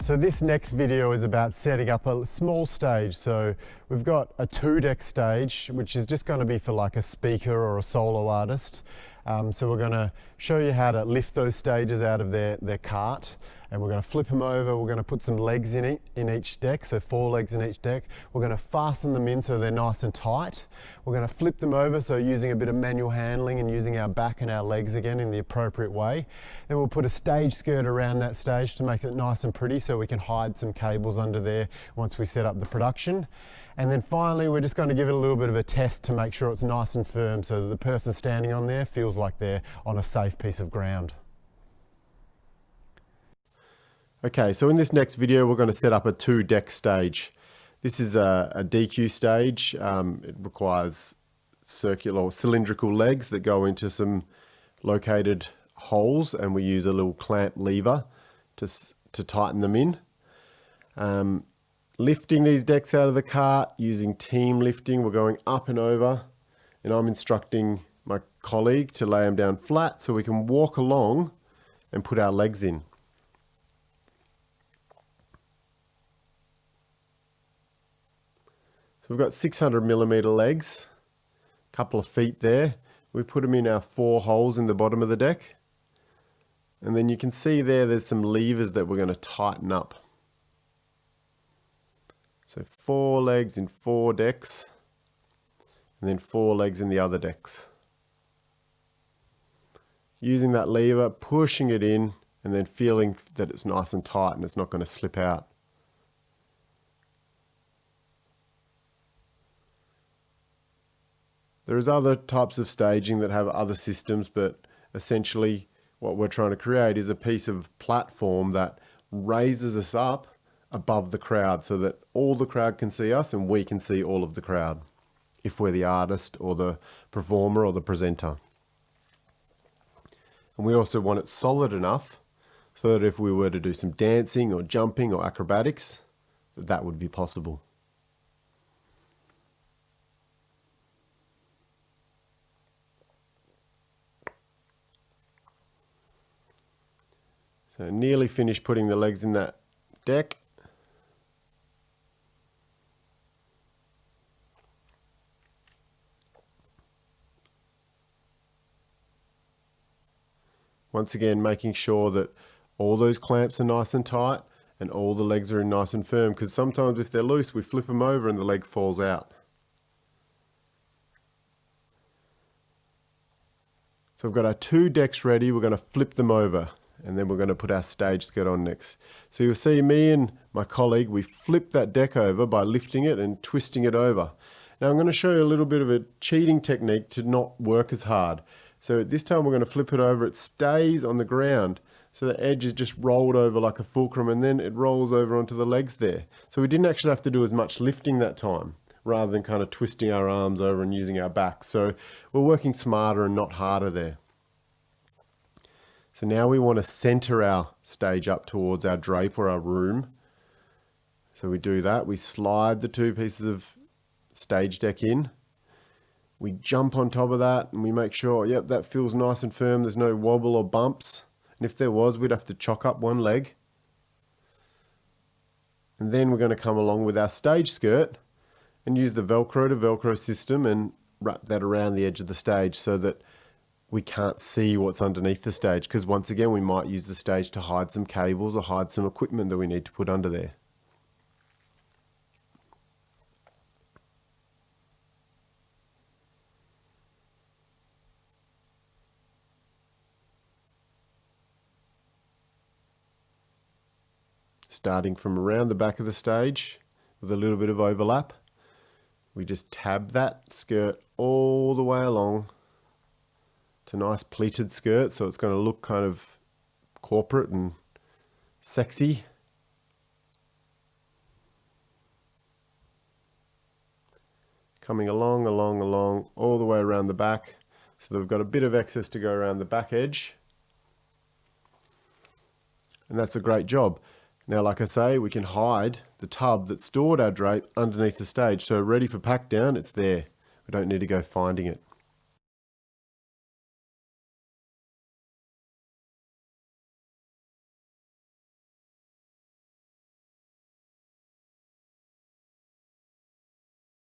So this next video is about setting up a small stage. So we've got a 2-deck stage, which is just going to be for like a speaker or a solo artist. So we're going to show you how to lift those stages out of their cart, and we're going to flip them over. We're going to put some legs in each deck, so 4 legs in each deck. We're going to fasten them in so they're nice and tight. We're going to flip them over, so using a bit of manual handling and using our back and our legs again in the appropriate way. Then we'll put a stage skirt around that stage to make it nice and pretty, so we can hide some cables under there once we set up the production. And then finally, we're just going to give it a little bit of a test to make sure it's nice and firm so that the person standing on there feels like they're on a safe piece of ground. Okay, so in this next video, we're going to set up a 2-deck stage. This is a DQ stage. It requires circular or cylindrical legs that go into some located holes, and we use a little clamp lever to tighten them in. Lifting these decks out of the cart using team lifting, we're going up and over, and I'm instructing my colleague to lay them down flat so we can walk along and put our legs in. So we've got 600mm legs, a couple of feet there. We put them in our 4 holes in the bottom of the deck. And then you can see there's some levers that we're going to tighten up. So 4 legs in 4 decks, and then 4 legs in the other decks. Using that lever, pushing it in, and then feeling that it's nice and tight and it's not going to slip out. There's other types of staging that have other systems, but essentially what we're trying to create is a piece of platform that raises us up above the crowd so that all the crowd can see us and we can see all of the crowd, if we're the artist or the performer or the presenter. And we also want it solid enough so that if we were to do some dancing or jumping or acrobatics, that would be possible. So nearly finished putting the legs in that deck. Once again, making sure that all those clamps are nice and tight and all the legs are nice and firm, because sometimes if they're loose, we flip them over and the leg falls out. So we've got our 2 decks ready. We're going to flip them over, and then we're going to put our stage skirt on next. So you'll see me and my colleague, we flip that deck over by lifting it and twisting it over. Now I'm going to show you a little bit of a cheating technique to not work as hard. So this time we're going to flip it over, it stays on the ground. So the edge is just rolled over like a fulcrum, and then it rolls over onto the legs there. So we didn't actually have to do as much lifting that time, rather than kind of twisting our arms over and using our back. So we're working smarter and not harder there. So now we want to center our stage up towards our drape or our room. So we do that. We slide the 2 pieces of stage deck in. We jump on top of that and we make sure, yep, that feels nice and firm. There's no wobble or bumps. And if there was, we'd have to chock up 1 leg. And then we're going to come along with our stage skirt and use the Velcro to Velcro system and wrap that around the edge of the stage so that we can't see what's underneath the stage, because once again we might use the stage to hide some cables or hide some equipment that we need to put under there. Starting from around the back of the stage with a little bit of overlap, we just tab that skirt all the way along. It's a nice pleated skirt, so it's going to look kind of corporate and sexy. Coming along, all the way around the back. So we've got a bit of excess to go around the back edge. And that's a great job. Now, like I say, we can hide the tub that stored our drape underneath the stage. So ready for pack down, it's there. We don't need to go finding it.